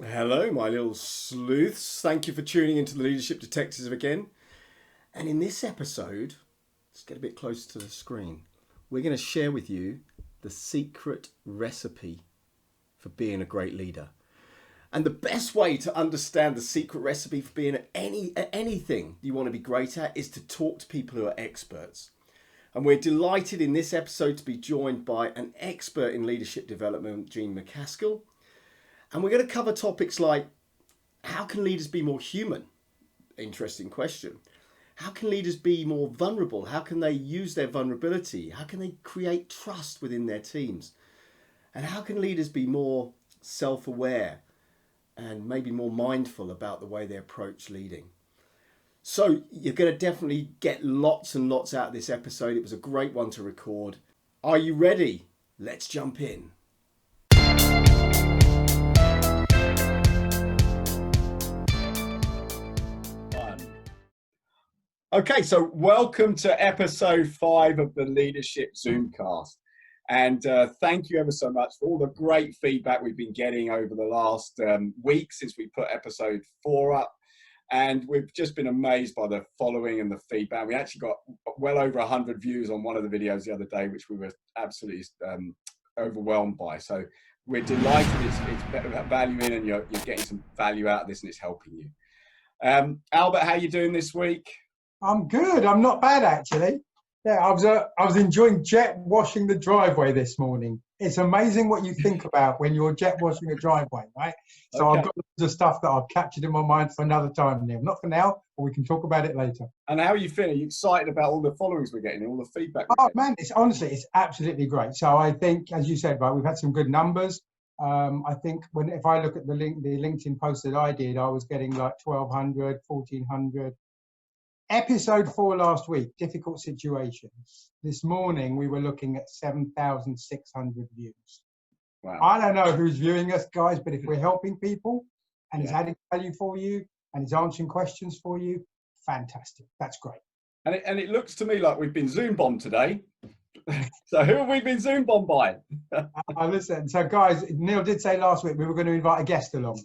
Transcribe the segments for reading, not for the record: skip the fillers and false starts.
Hello, my little sleuths. Thank you for tuning into the Leadership Detectives again. And in this episode, let's get a bit closer to the screen. We're going to share with you the secret recipe for being a great leader. And the best way to understand the secret recipe for being at anything you want to be great at is to talk to people who are experts. And we're delighted in this episode to be joined by an expert in leadership development, Jean McAskill. And we're going to cover topics like, how can leaders be more human? Interesting question. How can leaders be more vulnerable? How can they use their vulnerability? How can they create trust within their teams? And how can leaders be more self-aware and maybe more mindful about the way they approach leading? So you're going to definitely get lots and lots out of this episode. It was a great one to record. Are you ready? Let's jump in. Okay, so welcome to episode 5 of the Leadership Zoomcast. And thank you ever so much for all the great feedback we've been getting over the last week since we put episode 4 up. And we've just been amazed by the following and the feedback. We actually got well over 100 views on one of the videos the other day, which we were absolutely overwhelmed by. So we're delighted it's value in and you're getting some value out of this and it's helping you. Albert, how are you doing this week? I'm good. I'm not bad, actually. Yeah, I was enjoying jet washing the driveway this morning. It's amazing what you think about when you're jet washing a driveway, right? So okay. I've got the stuff that I've captured in my mind for another time, Neil. Not for now, but we can talk about it later. And how are you feeling? Are you excited about all the followings we're getting, all the feedback? Man, it's absolutely great. So I think, as you said, right, we've had some good numbers. I think if I look at the LinkedIn post that I did, I was getting like 1,200, 1,400. Episode 4 last week, difficult situations. This morning, we were looking at 7,600 views. Wow. I don't know who's viewing us, guys, but if we're helping people and it's adding value for you and it's answering questions for you, fantastic. That's great. And it looks to me like we've been Zoom bombed today. So who have we been Zoom bombed by? Listen, so guys, Neil did say last week we were going to invite a guest along.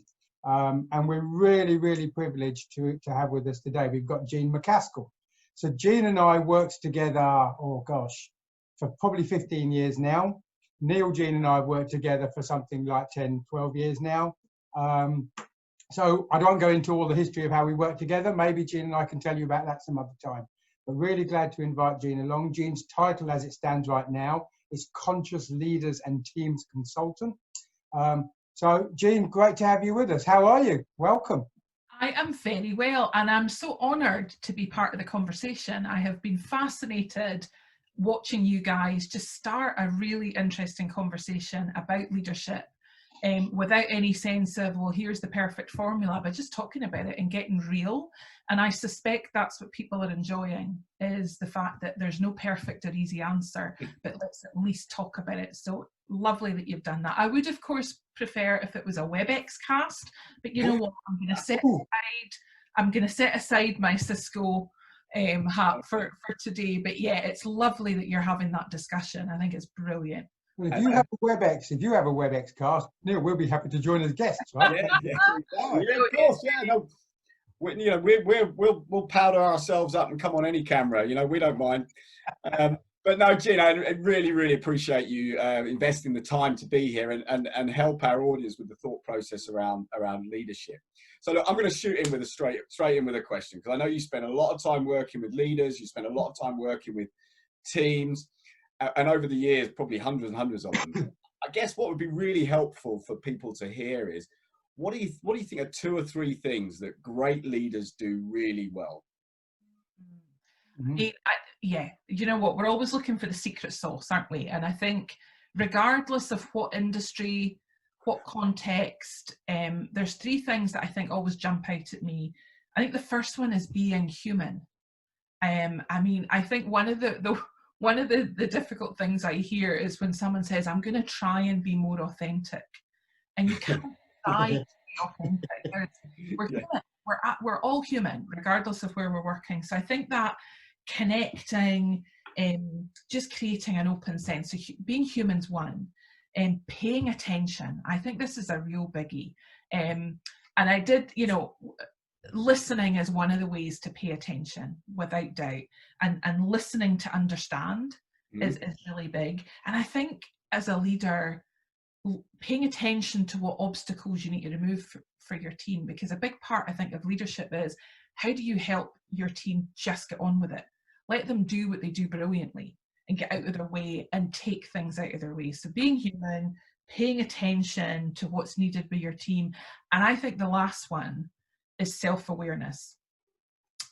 And we're really, really privileged to have with us today. We've got Jean McAskill. So Jean and I worked together, for probably 15 years now. Neil, Jean and I have worked together for something like 10, 12 years now. So I don't go into all the history of how we work together. Maybe Jean and I can tell you about that some other time. But really glad to invite Jean along. Jean's title as it stands right now is Conscious Leaders and Teams Consultant. So, Jean, great to have you with us. How are you? Welcome. I am very well, and I'm so honoured to be part of the conversation. I have been fascinated watching you guys just start a really interesting conversation about leadership without any sense of, well, here's the perfect formula, but just talking about it and getting real. And I suspect that's what people are enjoying, is the fact that there's no perfect or easy answer, but let's at least talk about it. So lovely that you've done that. I would, of course, prefer if it was a WebEx cast, but you know what? I'm going to set aside my Cisco hat for today. But yeah, it's lovely that you're having that discussion. I think it's brilliant. Well, if you have a WebEx cast, Neil, we'll be happy to join as guests, right? Yeah, of course. Yeah, no. We'll powder ourselves up and come on any camera. We don't mind. But no, Jean, I really, really appreciate you investing the time to be here and help our audience with the thought process around leadership. So look, I'm going to shoot in with straight in with a question, because I know you spend a lot of time working with leaders, you spend a lot of time working with teams, and over the years, probably hundreds and hundreds of them. I guess what would be really helpful for people to hear is, what do you think are 2 or 3 things that great leaders do really well? Mm-hmm. Yeah, you know what? We're always looking for the secret sauce, aren't we? And I think regardless of what industry, what context, there's 3 things that I think always jump out at me. I think the first one is being human. I mean, I think one of the difficult things I hear is when someone says, I'm going to try and be more authentic. And you can't try to be authentic. We're human. We're all human, regardless of where we're working. So I think that connecting, just creating an open sense. So being human's one. Paying attention. I think this is a real biggie. And I did, you know, listening is one of the ways to pay attention, without doubt. And listening to understand is really big. And I think as a leader, paying attention to what obstacles you need to remove for your team, because a big part, I think, of leadership is how do you help your team just get on with it? Let them do what they do brilliantly and get out of their way and take things out of their way. So being human, paying attention to what's needed by your team. And I think the last one is self-awareness.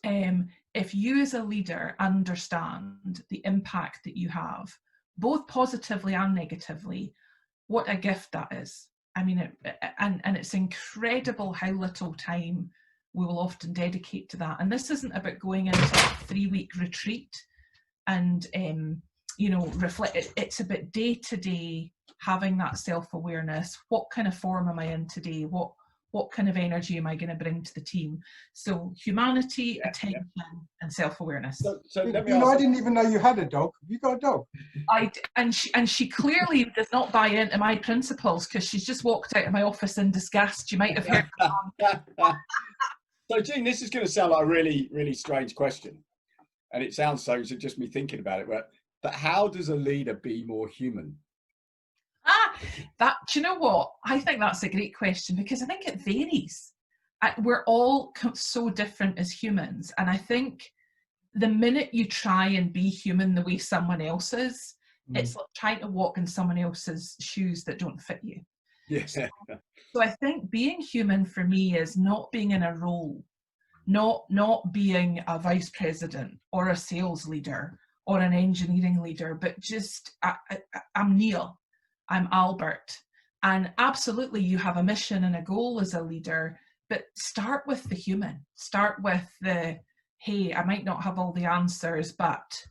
If you as a leader understand the impact that you have, both positively and negatively, what a gift that is. I mean, and it's incredible how little time we will often dedicate to that. And this isn't about going into a 3-week retreat and you know, reflect. It's about day to day having that self-awareness. What kind of form am I in today? What kind of energy am I going to bring to the team? So humanity, attention, and self-awareness. So let me You know, ask I didn't even know you had a dog. Have you got a dog? And she clearly does not buy into my principles, because she's just walked out of my office in disgust. You might have heard. So, Jean, this is going to sound like a really, really strange question, and it sounds so just me thinking about it. But how does a leader be more human? That, do you know what? I think that's a great question, because I think it varies. We're all so different as humans, and I think the minute you try and be human the way someone else is, it's like trying to walk in someone else's shoes that don't fit you. Yes. So I think being human for me is not being in a role, not being a vice president or a sales leader or an engineering leader, but just I'm Neil, I'm Albert. And absolutely you have a mission and a goal as a leader, but start with the human. Start with the, hey, I might not have all the answers, but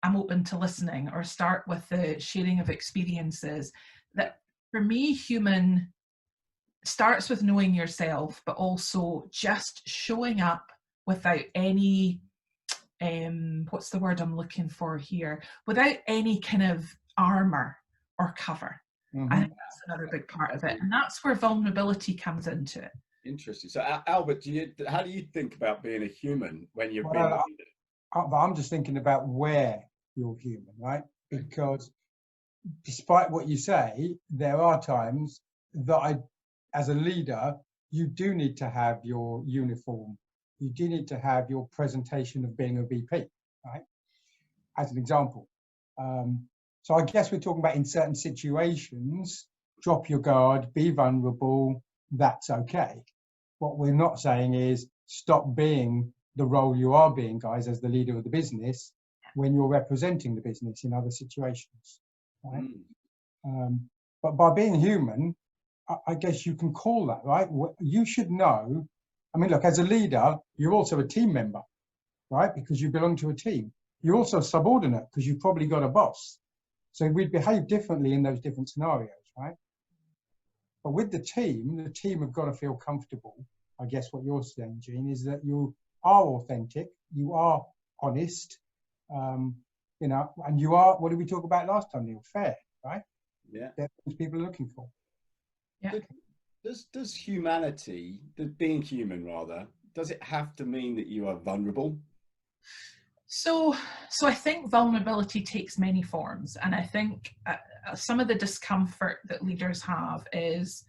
I'm open to listening. Or start with the sharing of experiences. That for me, human starts with knowing yourself, but also just showing up without any, what's the word I'm looking for here? Without any kind of armor or cover. I think that's another big part of it. And that's where vulnerability comes into it. Interesting. So, Albert, how do you think about being a human when you're being a leader? I'm just thinking about where you're human, right? Because despite what you say, there are times that as a leader, you do need to have your uniform. You do need to have your presentation of being a VP, right? As an example. So I guess we're talking about in certain situations, drop your guard, be vulnerable, that's okay. What we're not saying is stop being the role you are being, guys, as the leader of the business when you're representing the business in other situations, right? But by being human, I guess you can call that, right? You should know, I mean, look, as a leader, you're also a team member, right? Because you belong to a team. You're also subordinate because you've probably got a boss. So we'd behave differently in those different scenarios, right? But with the team have got to feel comfortable. I guess what you're saying, Jean, is that you are authentic, you are honest, you know, and you are, what did we talk about last time, Neil? Fair, right? Yeah. That's what people are looking for. Yeah. Does humanity, being human rather, does it have to mean that you are vulnerable? So I think vulnerability takes many forms, and I think some of the discomfort that leaders have is,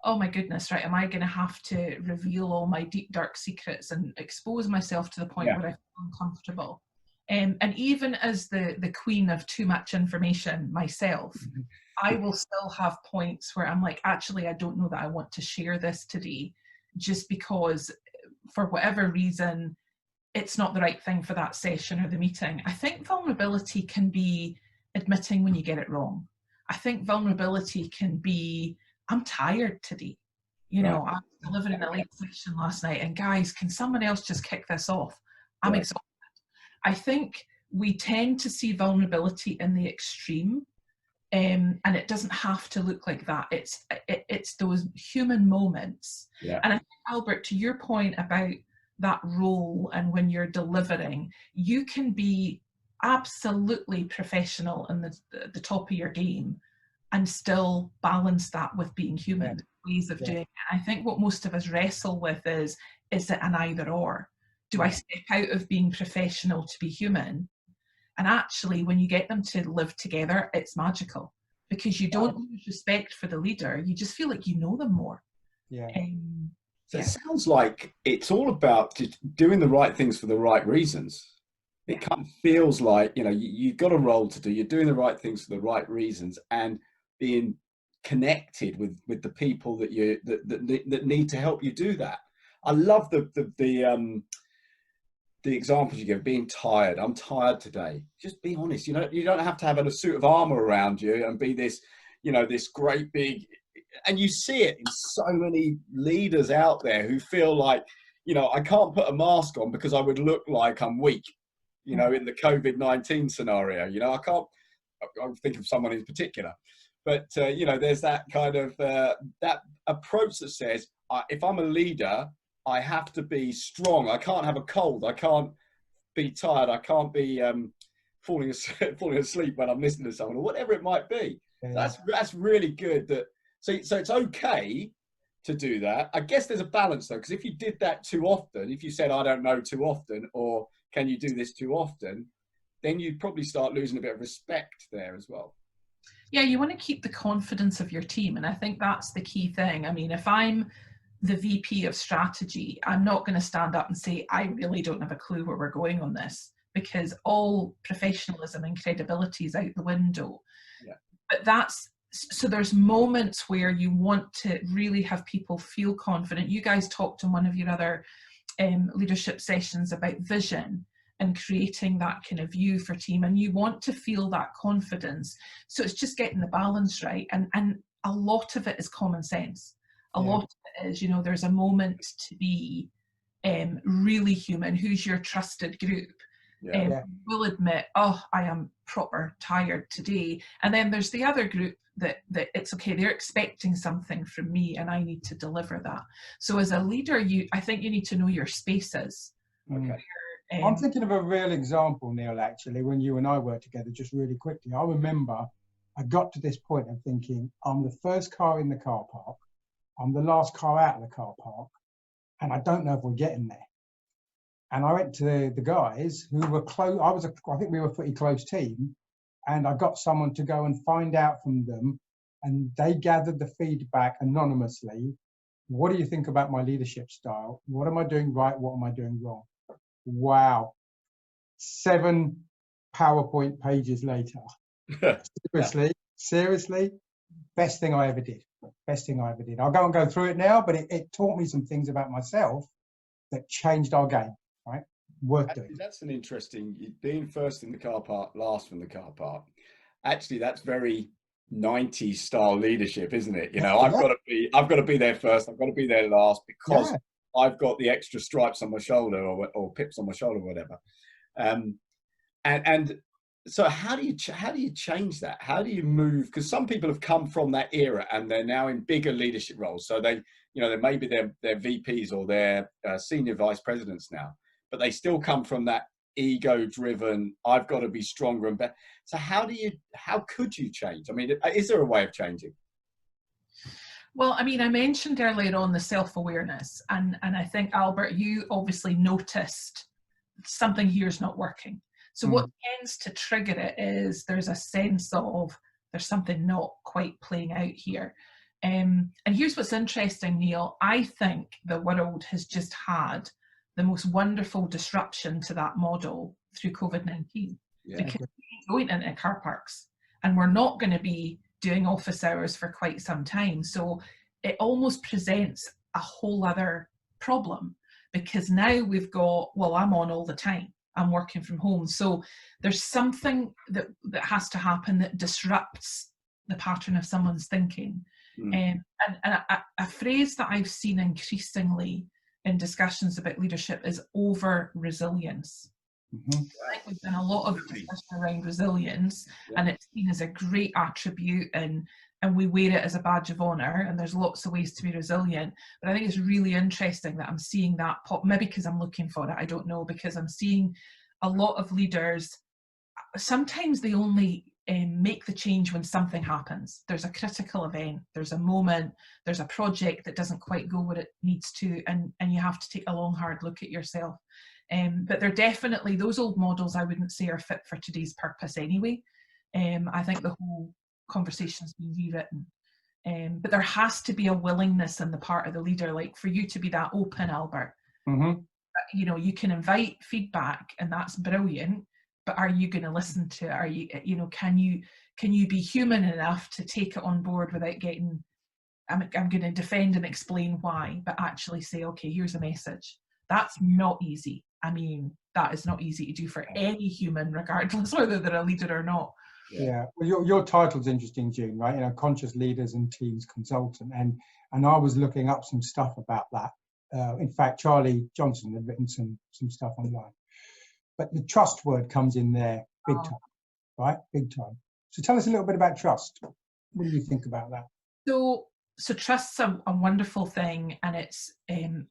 oh my goodness, right, am I going to have to reveal all my deep dark secrets and expose myself to the point where I feel uncomfortable? And even as the queen of too much information myself, I will still have points where I'm like, actually, I don't know that I want to share this today, just because for whatever reason, it's not the right thing for that session or the meeting. I think vulnerability can be admitting when you get it wrong. I think vulnerability can be, I'm tired today. You know, I was delivering a late session last night, and guys, can someone else just kick this off? I'm exhausted. I think we tend to see vulnerability in the extreme, and it doesn't have to look like that. It's those human moments. Yeah. And I think, Albert, to your point about that role and when you're delivering, you can be absolutely professional in the top of your game and still balance that with being human, ways of doing it. I think what most of us wrestle with is it an either or? Do I step out of being professional to be human? And actually, when you get them to live together, it's magical, because you don't lose respect for the leader. You just feel like you know them more. So it sounds like it's all about doing the right things for the right reasons. It kind of feels like, you know, you've got a role to do. You're doing the right things for the right reasons, and being connected with the people that need to help you do that. I love the examples you give. Being tired. I'm tired today. Just be honest. You know, you don't have to have a suit of armor around you and be this, you know, this great big. And you see it in so many leaders out there who feel like, you know, I can't put a mask on because I would look like I'm weak, you know, in the COVID-19 scenario. You know, I'll think of someone in particular. But, you know, there's that kind of, that approach that says, if I'm a leader, I have to be strong. I can't have a cold. I can't be tired. I can't be falling asleep when I'm listening to someone, or whatever it might be. That's really good. So it's okay to do that. I guess there's a balance though, because if you did that too often, if you said, I don't know too often, or can you do this too often, then you'd probably start losing a bit of respect there as well. Yeah, you want to keep the confidence of your team. And I think that's the key thing. I mean, if I'm the VP of strategy, I'm not going to stand up and say, I really don't have a clue where we're going on this, because all professionalism and credibility is out the window. But so there's moments where you want to really have people feel confident. You guys talked in one of your other leadership sessions about vision and creating that kind of view for team, and you want to feel that confidence. So it's just getting the balance right, and a lot of it is common sense. A lot of it is, you know, there's a moment to be really human. Who's your trusted group? Will admit, oh, I am proper tired today. And then there's the other group that it's okay, they're expecting something from me and I need to deliver that. So as a leader, I think you need to know your spaces. I'm thinking of a real example, Neil, actually, when you and I worked together, just really quickly. I remember I got to this point of thinking, I'm the first car in the car park, I'm the last car out of the car park, and I don't know if we're getting there. And I went to the guys who were close. I think we were a pretty close team. And I got someone to go and find out from them. And they gathered the feedback anonymously. What do you think about my leadership style? What am I doing right? What am I doing wrong? Wow. 7 PowerPoint pages later. Seriously, best thing I ever did. Best thing I ever did. I'll go through it now, but it taught me some things about myself that changed our game. Right, worth doing. That's an interesting, being first in the car park, last from the car park. Actually, that's very 90s style leadership, isn't it? You know, I've got to be there first. I've got to be there last because I've got the extra stripes on my shoulder or pips on my shoulder, or whatever. And so how do you change that? How do you move? Because some people have come from that era and they're now in bigger leadership roles. So they maybe they're VPs or they're senior vice presidents now, but they still come from that ego-driven, I've got to be stronger and better. So how could you change? I mean, is there a way of changing? Well, I mean, I mentioned earlier on the self-awareness, and I think, Albert, you obviously noticed something here's not working. So what tends to trigger it is there's a sense of there's something not quite playing out here. And here's what's interesting, Neil. I think the world has just had the most wonderful disruption to that model through COVID-19. Because we're going into car parks and we're not going to be doing office hours for quite some time. So it almost presents a whole other problem, because now we've got, well, I'm on all the time. I'm working from home. So there's something that has to happen that disrupts the pattern of someone's thinking. And a phrase that I've seen increasingly in discussions about leadership is over resilience. I think we've done a lot of discussion around resilience, and it's seen as a great attribute, and we wear it as a badge of honor, and there's lots of ways to be resilient. But I think it's really interesting that I'm seeing that pop, maybe because I'm looking for it, I don't know, because I'm seeing a lot of leaders, sometimes they only make the change when something happens. There's a critical event, there's a moment, there's a project that doesn't quite go where it needs to, and you have to take a long, hard look at yourself. But they're definitely, those old models I wouldn't say are fit for today's purpose anyway. I think the whole conversation's been rewritten. But there has to be a willingness on the part of the leader, like for you to be that open, Albert. Mm-hmm. You know, you can invite feedback and that's brilliant, but are you going to listen to it? Are you, you know, can you be human enough to take it on board without getting, I'm going to defend and explain why, but actually say, okay, here's a message. That's not easy. I mean, that is not easy to do for any human, regardless whether they're a leader or not. Yeah. Well, your title's interesting, Jean, right? You know, conscious leaders and teams consultant, and I was looking up some stuff about that. In fact, Charlie Johnson had written some stuff online. But the trust word comes in there big time, right? Big time. So tell us a little bit about trust. What do you think about that? So trust's a wonderful thing, and it's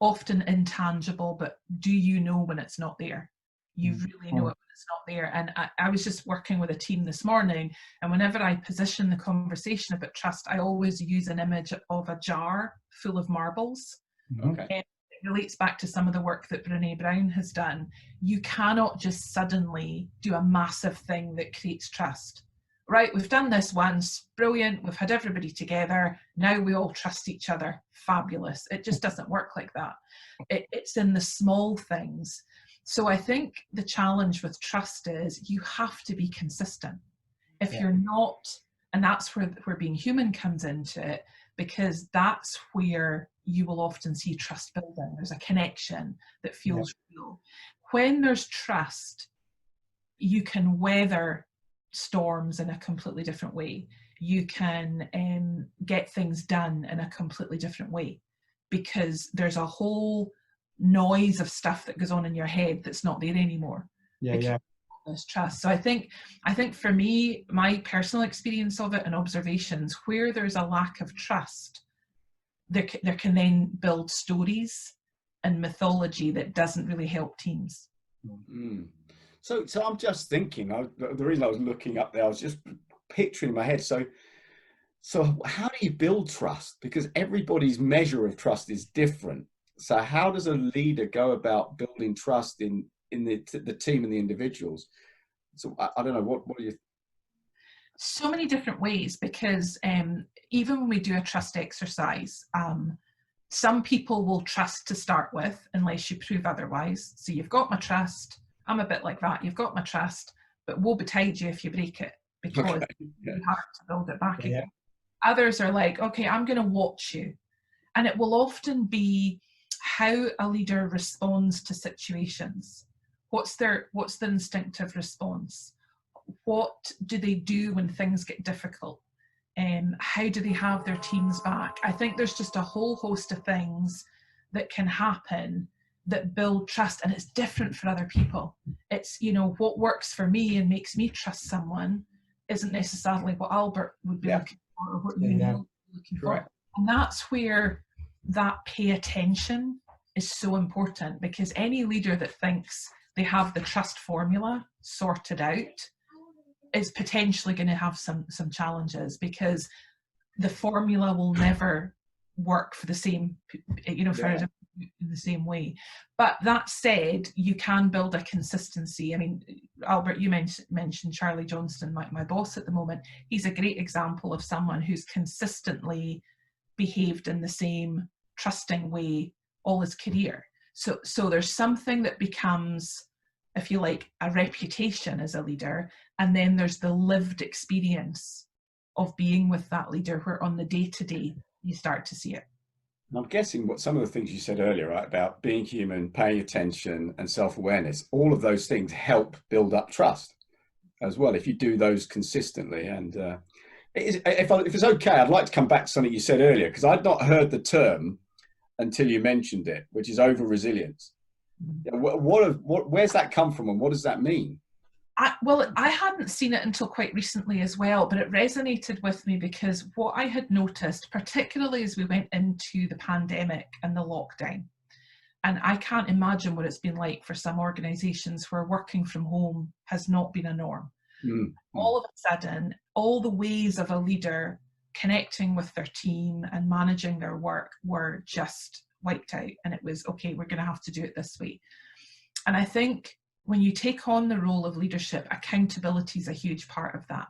often intangible, but do you know when it's not there? You really know it when it's not there. And I was just working with a team this morning, and whenever I position the conversation about trust, I always use an image of a jar full of marbles. Okay. It relates back to some of the work that Brené Brown has done. You cannot just suddenly do a massive thing that creates trust. Right, we've done this once, brilliant, we've had everybody together, now we all trust each other, fabulous. It just doesn't work like that. It's in the small things. So I think the challenge with trust is you have to be consistent. If you're not, and that's where being human comes into it, because that's where you will often see trust building. There's a connection that feels real. When there's trust, you can weather storms in a completely different way. You can get things done in a completely different way, because there's a whole noise of stuff that goes on in your head that's not there anymore. There's trust. So I think for me, my personal experience of it and observations, where there's a lack of trust, there can then build stories and mythology that doesn't really help teams. So I'm just thinking, the reason I was looking up there, I was just picturing in my head. So how do you build trust? Because everybody's measure of trust is different. So how does a leader go about building trust in the team and the individuals? So I don't know, what are you? So many different ways, because even when we do a trust exercise, some people will trust to start with unless you prove otherwise. So you've got my trust. I'm a bit like that. You've got my trust, but woe betide you if you break it, because it's hard to build it back again. Others are like, okay, I'm going to watch you. And it will often be how a leader responds to situations. What's their instinctive response? What do they do when things get difficult? How do they have their teams back? I think there's just a whole host of things that can happen that build trust, and it's different for other people. It's, you know, what works for me and makes me trust someone isn't necessarily what Albert would be looking for, or what you know looking for. And that's where that pay attention is so important, because any leader that thinks they have the trust formula sorted out is potentially going to have some challenges, because the formula will never work for the same, you know, in the same way. But that said, you can build a consistency. I mean, Albert, you mentioned Charlie Johnson, my boss at the moment. He's a great example of someone who's consistently behaved in the same trusting way all his career. So there's something that becomes, if you like, a reputation as a leader, and then there's the lived experience of being with that leader, where on the day-to-day you start to see it. And I'm guessing what some of the things you said earlier, right, about being human, paying attention and self-awareness, all of those things help build up trust as well, if you do those consistently. And if it's okay, I'd like to come back to something you said earlier, because I'd not heard the term until you mentioned it, which is over-resilience. Where's that come from, and what does that mean? I hadn't seen it until quite recently as well, but it resonated with me, because what I had noticed, particularly as we went into the pandemic and the lockdown, and I can't imagine what it's been like for some organisations where working from home has not been a norm. All of a sudden, all the ways of a leader connecting with their team and managing their work were just wiped out. And it was, okay, we're going to have to do it this way. And I think when you take on the role of leadership, accountability is a huge part of that.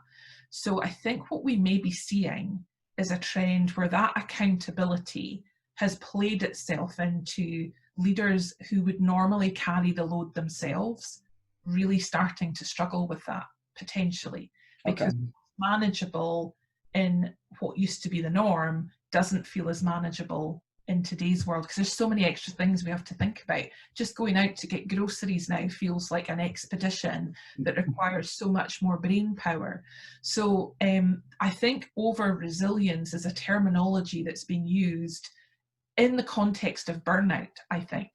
So I think what we may be seeing is a trend where that accountability has played itself into leaders who would normally carry the load themselves, really starting to struggle with that potentially, because manageable in what used to be the norm doesn't feel as manageable in today's world, because there's so many extra things we have to think about. Just going out to get groceries now feels like an expedition that requires so much more brain power. So I think over resilience is a terminology that's been used in the context of burnout, I think,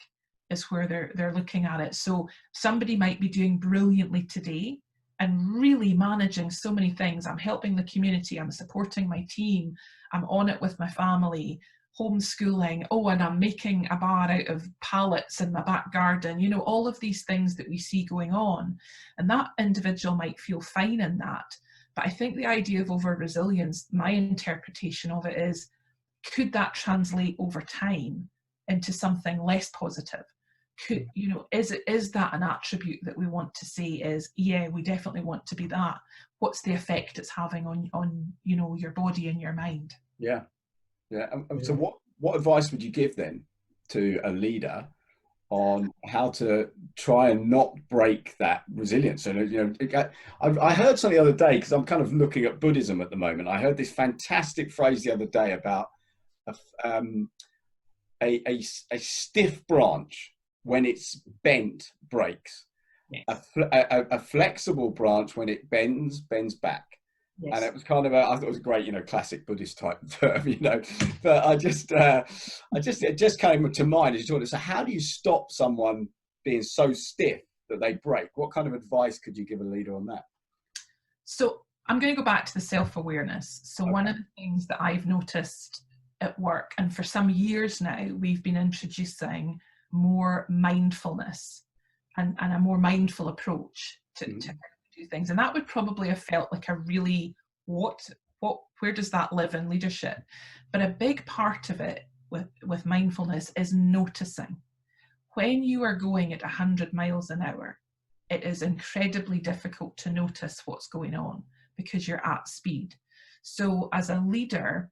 is where they're looking at it. So somebody might be doing brilliantly today and really managing so many things. I'm helping the community, I'm supporting my team, I'm on it with my family, homeschooling, and I'm making a bar out of pallets in my back garden, you know, all of these things that we see going on. And that individual might feel fine in that. But I think the idea of over resilience, my interpretation of it is, could that translate over time into something less positive? Could, you know, is that an attribute that we want to say is, yeah, we definitely want to be that? What's the effect it's having on you know, your body and your mind? Yeah. So what advice would you give then to a leader on how to try and not break that resilience? So, you know, I heard something the other day, because I'm kind of looking at Buddhism at the moment. I heard this fantastic phrase the other day about a stiff branch, when it's bent, breaks. Yes. A flexible branch, when it bends back. Yes. And it was kind of I thought it was a great, you know, classic Buddhist type term, you know. But it just came to mind as you talked. So how do you stop someone being so stiff that they break? What kind of advice could you give a leader on that? So I'm going to go back to the self-awareness. So one of the things that I've noticed at work, and for some years now, we've been introducing more mindfulness and a more mindful approach to do things. And that would probably have felt like a really, where does that live in leadership? But a big part of it with mindfulness is noticing. When you are going at 100 miles an hour, it is incredibly difficult to notice what's going on because you're at speed. So as a leader,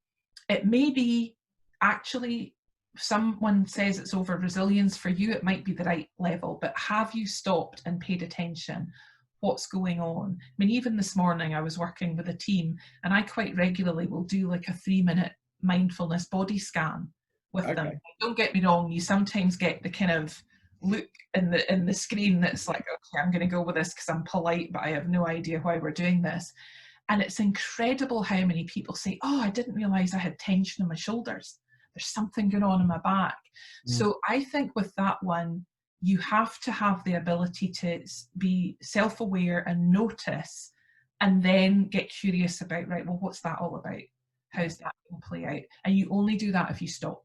it may be actually, someone says it's over resilience. For you, it might be the right level, but have you stopped and paid attention? What's going on? I mean, even this morning I was working with a team, and I quite regularly will do like a 3-minute mindfulness body scan with them. Don't get me wrong, you sometimes get the kind of look in the screen that's like, okay, I'm going to go with this because I'm polite, but I have no idea why we're doing this. And it's incredible how many people say, oh, I didn't realize I had tension in my shoulders. There's something going on in my back. So I think with that one, you have to have the ability to be self-aware and notice, and then get curious about, right, well, what's that all about? How's that going to play out? And you only do that if you stop.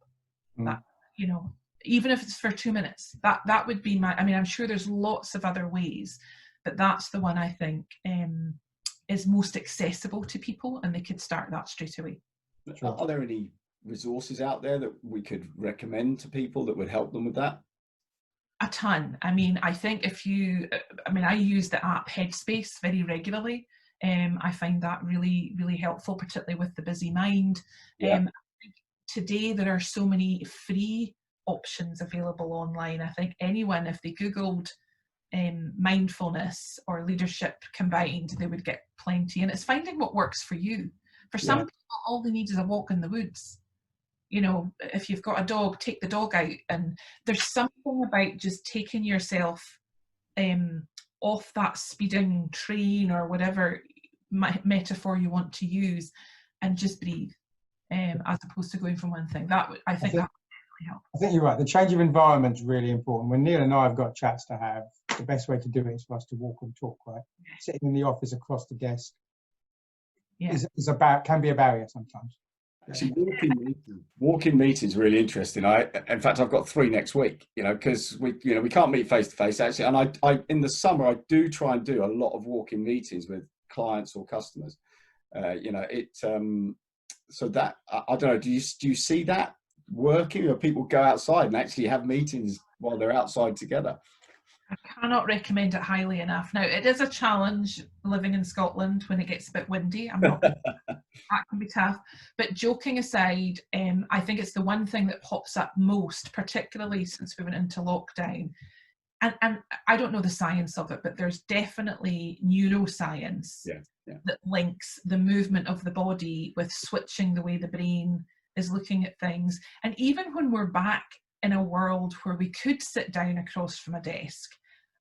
That, you know, even if it's for 2 minutes, that would be my, I mean, I'm sure there's lots of other ways, but that's the one I think is most accessible to people, and they could start that straight away. Are there any resources out there that we could recommend to people that would help them with that? A ton. I mean, I think I use the app Headspace very regularly. I find that really, really helpful, particularly with the busy mind. I think today there are so many free options available online. I think anyone, if they Googled mindfulness or leadership combined, they would get plenty. And it's finding what works for you. For some people, all they need is a walk in the woods. You know, if you've got a dog, take the dog out. And there's something about just taking yourself off that speeding train or whatever metaphor you want to use, and just breathe, as opposed to going from one thing. I think that would really help. I think you're right. The change of environment is really important. When Neil and I have got chats to have, the best way to do it is for us to walk and talk, right? Sitting in the office across the desk can be a barrier sometimes. Actually, walking meetings really interesting. In fact, I've got 3 next week. Because we can't meet face to face actually. And I in the summer I do try and do a lot of walking meetings with clients or customers. So that I don't know. Do you see that working, or people go outside and actually have meetings while they're outside together? I cannot recommend it highly enough. Now, it is a challenge living in Scotland when it gets a bit windy. I'm not. That can be tough. But joking aside, I think it's the one thing that pops up most, particularly since we went into lockdown. And I don't know the science of it, but there's definitely neuroscience that links the movement of the body with switching the way the brain is looking at things. And even when we're back in a world where we could sit down across from a desk,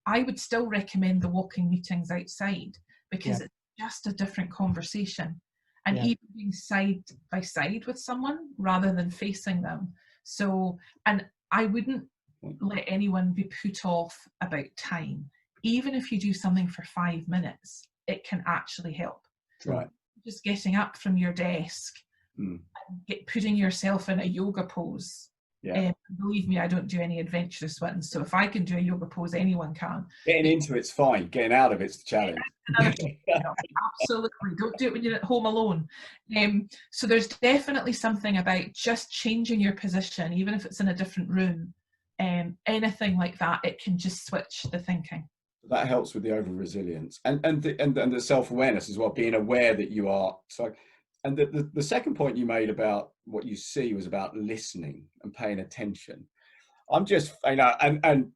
I would still recommend the walking meetings outside, because it's just a different conversation. And even being side by side with someone rather than facing them. So, and I wouldn't let anyone be put off about time. Even if you do something for 5 minutes, it can actually help. Right. Just getting up from your desk, putting yourself in a yoga pose. Believe me, I don't do any adventurous ones. So if I can do a yoga pose, anyone can. Getting into it's fine. Getting out of it's the challenge. Absolutely. Don't do it when you're at home alone. So there's definitely something about just changing your position, even if it's in a different room. Anything like that, it can just switch the thinking. That helps with the over resilience and the self-awareness as well, being aware that you are. So, and the second point you made about what you see was about listening and paying attention. I'm just, and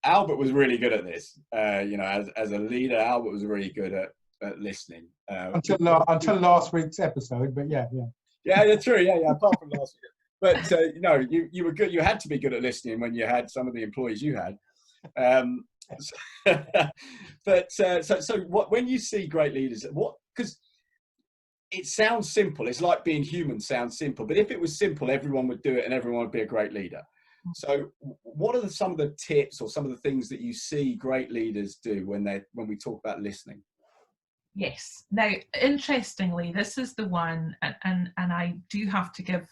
Albert was really good at this. As a leader, Albert was really good at listening. Until last week's episode, but yeah, that's true. Yeah. Apart from last week, but you were good. You had to be good at listening when you had some of the employees you had. So what, when you see great leaders, because it sounds simple. It's like being human sounds simple, but if it was simple, everyone would do it and everyone would be a great leader. So what are some of the tips or some of the things that you see great leaders do when we talk about listening? Yes. Now, interestingly, this is the one, and I do have to give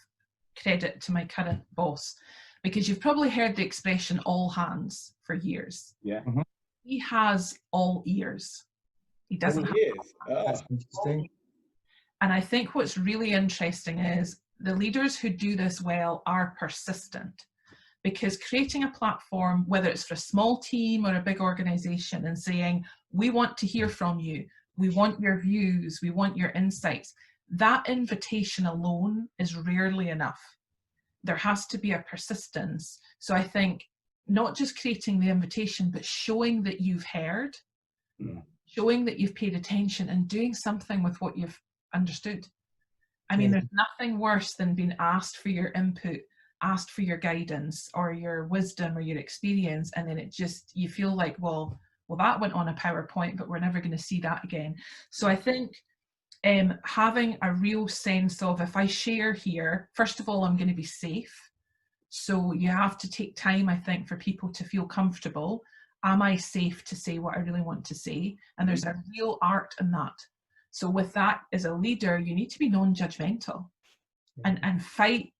credit to my current boss, because you've probably heard the expression all hands for years. Yeah. Mm-hmm. He has all ears. He doesn't have That's interesting. And I think what's really interesting is the leaders who do this well are persistent, because creating a platform, whether it's for a small team or a big organization, and saying, we want to hear from you, we want your views, we want your insights, that invitation alone is rarely enough. There has to be a persistence. So I think not just creating the invitation, but showing that you've heard, showing that you've paid attention, and doing something with what you've understood. I mean, there's nothing worse than being asked for your input, asked for your guidance or your wisdom or your experience, and then you feel like, well, that went on a PowerPoint, but we're never going to see that again. So I think having a real sense of, if I share here, first of all, I'm going to be safe. So you have to take time, I think, for people to feel comfortable. Am I safe to say what I really want to say? And there's a real art in that. So with that, as a leader, you need to be non-judgmental and fight.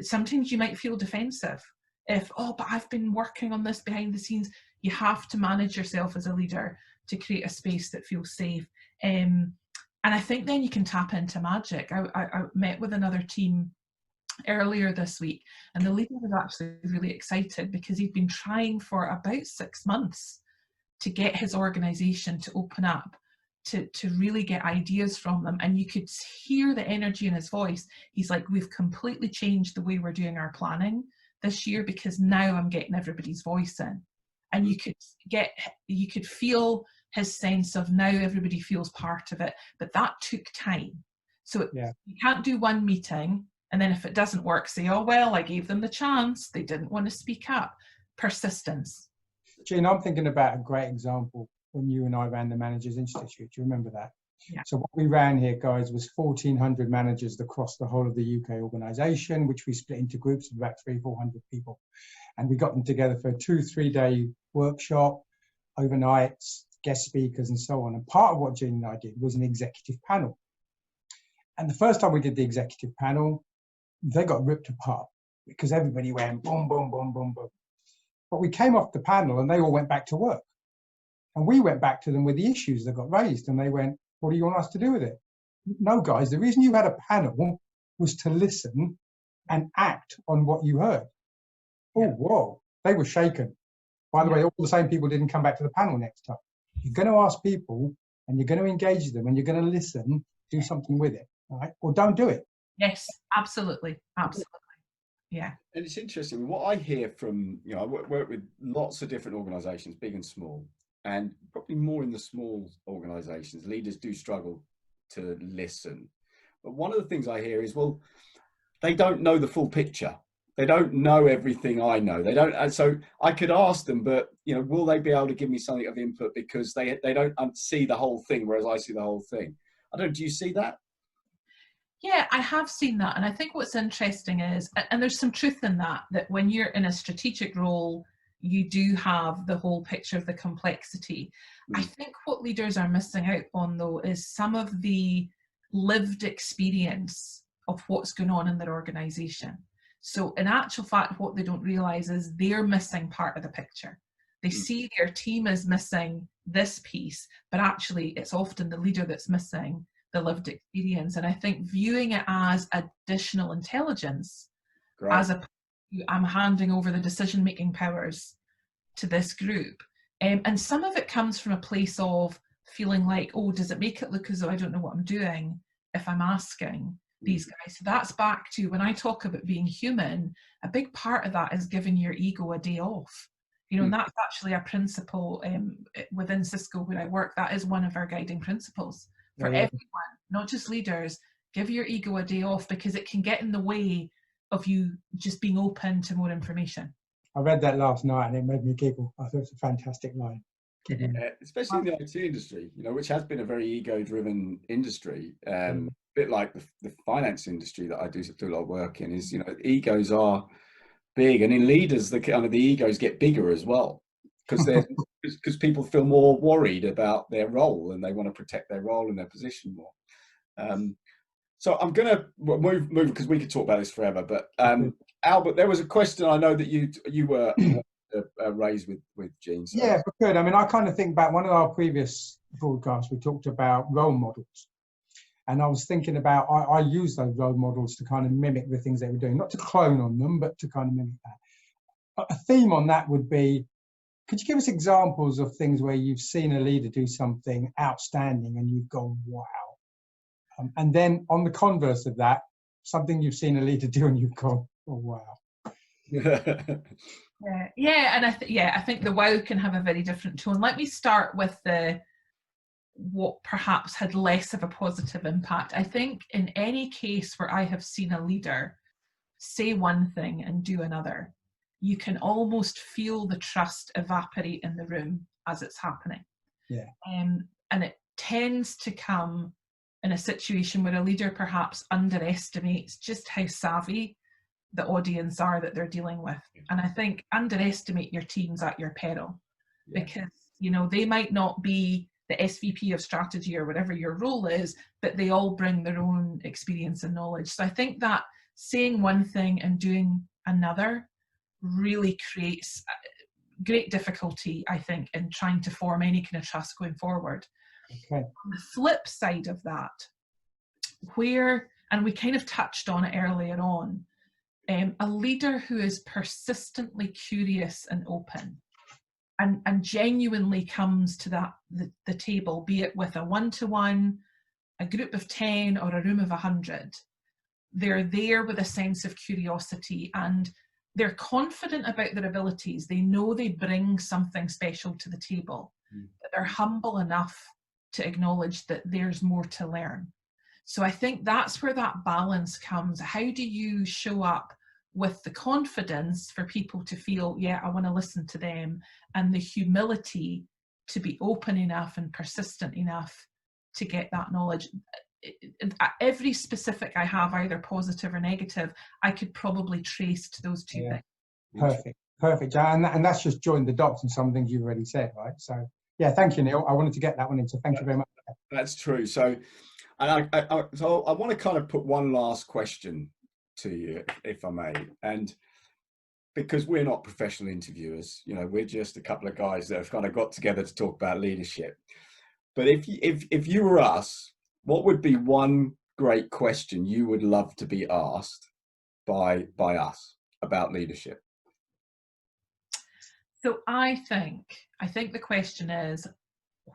Sometimes you might feel defensive. But I've been working on this behind the scenes. You have to manage yourself as a leader to create a space that feels safe. And I think then you can tap into magic. I met with another team earlier this week, and the leader was actually really excited because he'd been trying for about 6 months to get his organization to open up, to really get ideas from them. And you could hear the energy in his voice. He's like, we've completely changed the way we're doing our planning this year, because now I'm getting everybody's voice in. And you could feel his sense of now everybody feels part of it, but that took time. So you can't do one meeting and then if it doesn't work, say, oh, well, I gave them the chance. They didn't want to speak up. Persistence. Jean, I'm thinking about a great example when you and I ran the Managers Institute. Do you remember that? Yeah. So what we ran here, guys, was 1,400 managers across the whole of the UK organisation, which we split into groups of about 300-400 people. And we got them together for a 2-3 day workshop, overnights, guest speakers and so on. And part of what Jean and I did was an executive panel. And the first time we did the executive panel, they got ripped apart because everybody went boom, boom, boom, boom, boom. But we came off the panel and they all went back to work. And we went back to them with the issues that got raised. And they went, what do you want us to do with it? No, guys, the reason you had a panel was to listen and act on what you heard. Oh, whoa, they were shaken. By the way, all the same people didn't come back to the panel next time. You're going to ask people and you're going to engage them and you're going to listen, do something with it, right? Or don't do it. Yes, absolutely. Absolutely. Yeah. And it's interesting. What I hear from, I work with lots of different organizations, big and small, and probably more in the small organizations, leaders do struggle to listen. But one of the things I hear is, well, they don't know the full picture. They don't know everything I know. They don't. And so I could ask them, but will they be able to give me something of input because they don't see the whole thing, whereas I see the whole thing. I don't. Do you see that? Yeah, I have seen that. And I think what's interesting is, and there's some truth in that when you're in a strategic role, you do have the whole picture of the complexity. I think what leaders are missing out on, though, is some of the lived experience of what's going on in their organization. So in actual fact, what they don't realize is they're missing part of the picture. They see their team is missing this piece, but actually it's often the leader that's missing the lived experience. And I think viewing it as additional intelligence, as I'm handing over the decision-making powers to this group. And some of it comes from a place of feeling like, oh, does it make it look as though I don't know what I'm doing if I'm asking these guys? So that's back to when I talk about being human, a big part of that is giving your ego a day off. And that's actually a principle within Cisco where I work. That is one of our guiding principles for everyone, not just leaders. Give your ego a day off because it can get in the way of you just being open to more information. I read that last night and it made me giggle. I thought it was a fantastic line. Especially in the IT industry, which has been a very ego-driven industry. A bit like the finance industry that I do a lot of work in is, egos are big, and in leaders, the egos get bigger as well because people feel more worried about their role and they want to protect their role and their position more. So I'm going to move because we could talk about this forever. But Albert, there was a question I know that you were raised with Jean. So. Yeah, but good. I mean, I kind of think back one of our previous broadcasts. We talked about role models, and I was thinking about I use those role models to kind of mimic the things they were doing, not to clone on them, but to kind of mimic that. A theme on that would be: could you give us examples of things where you've seen a leader do something outstanding and you've gone, wow? And then on the converse of that, something you've seen a leader do and you've gone, oh, wow. Yeah, and I think the wow can have a very different tone. Let me start with what perhaps had less of a positive impact. I think in any case where I have seen a leader say one thing and do another, you can almost feel the trust evaporate in the room as it's happening. Yeah. And it tends to come in a situation where a leader perhaps underestimates just how savvy the audience are that they're dealing with. And I think underestimate your teams at your peril, because they might not be the SVP of strategy or whatever your role is, but they all bring their own experience and knowledge. So I think that saying one thing and doing another really creates great difficulty, I think, in trying to form any kind of trust going forward. Okay. On the flip side of that, and we kind of touched on it earlier on, a leader who is persistently curious and open and genuinely comes to the table, be it with a one-to-one, a group of 10 or a room of 100, they're there with a sense of curiosity and they're confident about their abilities. They know they bring something special to the table, but they're humble enough to acknowledge that there's more to learn. So I think that's where that balance comes. How do you show up with the confidence for people to feel, yeah, I want to listen to them, and the humility to be open enough and persistent enough to get that knowledge? Every specific I have, either positive or negative, I could probably trace to those two things. Perfect. And that's just joined the dots and some things you've already said, right? So yeah, thank you, Neil. I wanted to get that one in, so thank you very much. That's true. So, and I want to kind of put one last question to you, if I may, and because we're not professional interviewers, you know, we're just a couple of guys that have kind of got together to talk about leadership. But if you were us, what would be one great question you would love to be asked by us about leadership? So I think the question is,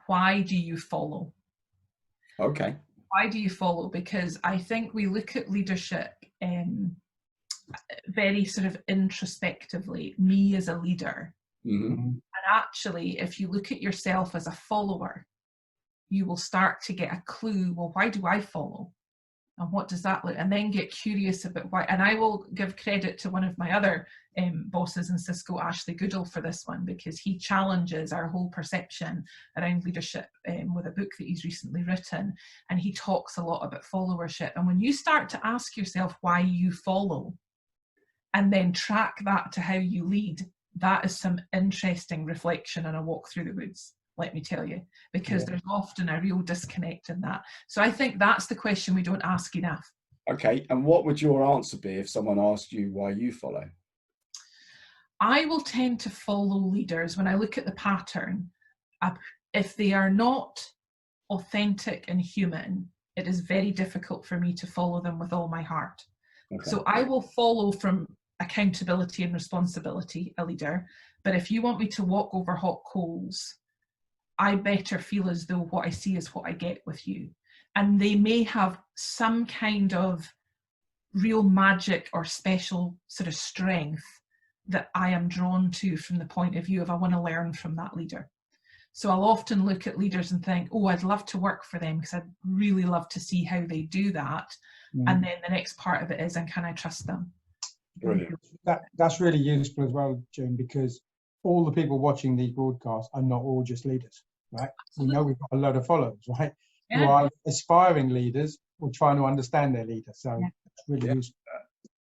why do you follow? Okay. Why do you follow? Because I think we look at leadership very sort of introspectively, me as a leader. Mm-hmm. And actually, if you look at yourself as a follower, you will start to get a clue, well, why do I follow? And what does that look? And then get curious about why. And I will give credit to one of my other bosses in Cisco, Ashley Goodall, for this one, because he challenges our whole perception around leadership with a book that he's recently written. And he talks a lot about followership. And when you start to ask yourself why you follow, and then track that to how you lead, that is some interesting reflection on a walk through the woods, let me tell you, because there's often a real disconnect in that. So I think that's the question we don't ask enough. Okay, and what would your answer be if someone asked you why you follow? I will tend to follow leaders when I look at the pattern. If they are not authentic and human, it is very difficult for me to follow them with all my heart. Okay. So I will follow from accountability and responsibility, a leader. But if you want me to walk over hot coals, I better feel as though what I see is what I get with you. And they may have some kind of real magic or special sort of strength that I am drawn to from the point of view of I want to learn from that leader. So I'll often look at leaders and think, oh, I'd love to work for them because I'd really love to see how they do that. And then the next part of it is, and can I trust them? Brilliant. That's really useful as well, June, because all the people watching these broadcasts are not all just leaders, right? Absolutely. We know we've got a lot of followers, right? Yeah. Who are aspiring leaders or trying to understand their leader. So it's really useful.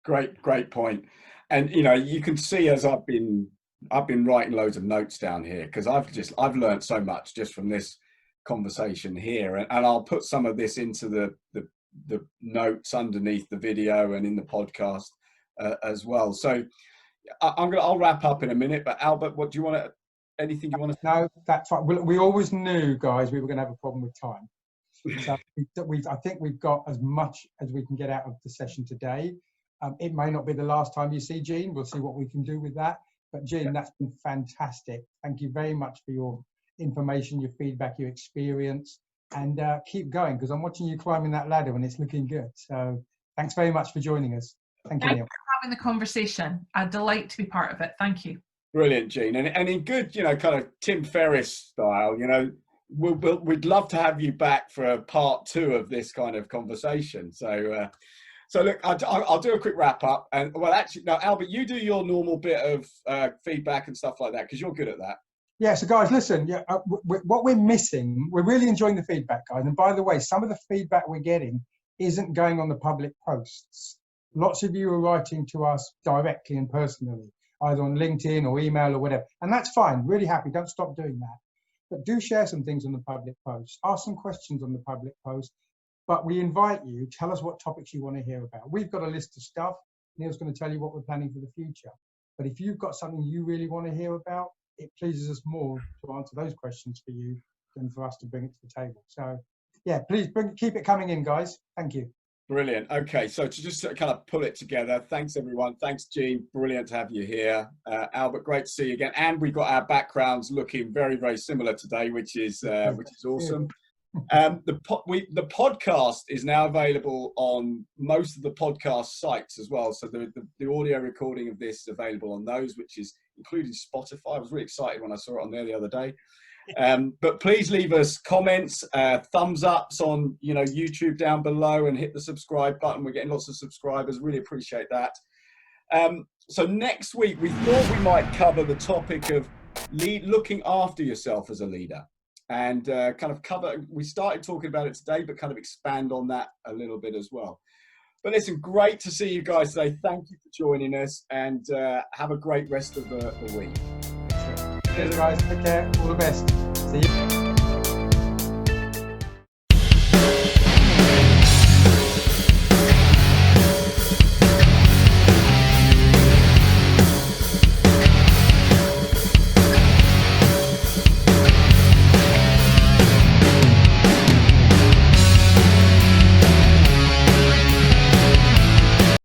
Great point. And you know, you can see as I've been writing loads of notes down here because I've learned so much just from this conversation here, and I'll put some of this into the notes underneath the video and in the podcast as well. So I'll wrap up in a minute, but Albert, what do you want to, anything you want to say? No, that's fine. We always knew, guys, we were going to have a problem with time. So I think we've got as much as we can get out of the session today. It may not be the last time you see Jean. We'll see what we can do with that. But Jean, that's been fantastic. Thank you very much for your information, your feedback, your experience, and keep going, because I'm watching you climbing that ladder and it's looking good. So thanks very much for joining us. Thank you, Neil. Thanks for having the conversation. A delight to be part of it. Thank you. Brilliant, Jean. And in good, you know, kind of Tim Ferriss style, you know, we'd love to have you back for a part 2 of this kind of conversation. So look, I'll do a quick wrap up. And well, actually, no, Albert, you do your normal bit of feedback and stuff like that, because you're good at that. Yeah, so guys, listen, what we're missing, we're really enjoying the feedback, guys. And by the way, some of the feedback we're getting isn't going on the public posts. Lots of you are writing to us directly and personally, either on LinkedIn or email or whatever. And that's fine, really happy, don't stop doing that. But do share some things on the public post, ask some questions on the public post. But we invite you, tell us what topics you want to hear about. We've got a list of stuff. Neil's going to tell you what we're planning for the future. But if you've got something you really want to hear about, it pleases us more to answer those questions for you than for us to bring it to the table. So yeah, please keep it coming in, guys. Thank you. Brilliant. Okay, so to just kind of pull it together, thanks everyone. Thanks, Jean. Brilliant to have you here. Albert, great to see you again. And we've got our backgrounds looking very, very similar today, which is awesome. The podcast is now available on most of the podcast sites as well. So the audio recording of this is available on those, which is including Spotify. I was really excited when I saw it on there the other day. But please leave us comments, thumbs ups on YouTube down below, and hit the subscribe button. We're getting lots of subscribers. Really appreciate that. So next week we thought we might cover the topic of looking after yourself as a leader, and we started talking about it today, but kind of expand on that a little bit as well. But listen, great to see you guys today. Thank you for joining us, and have a great rest of the week. Cheers, guys. Take care. All the best. See you.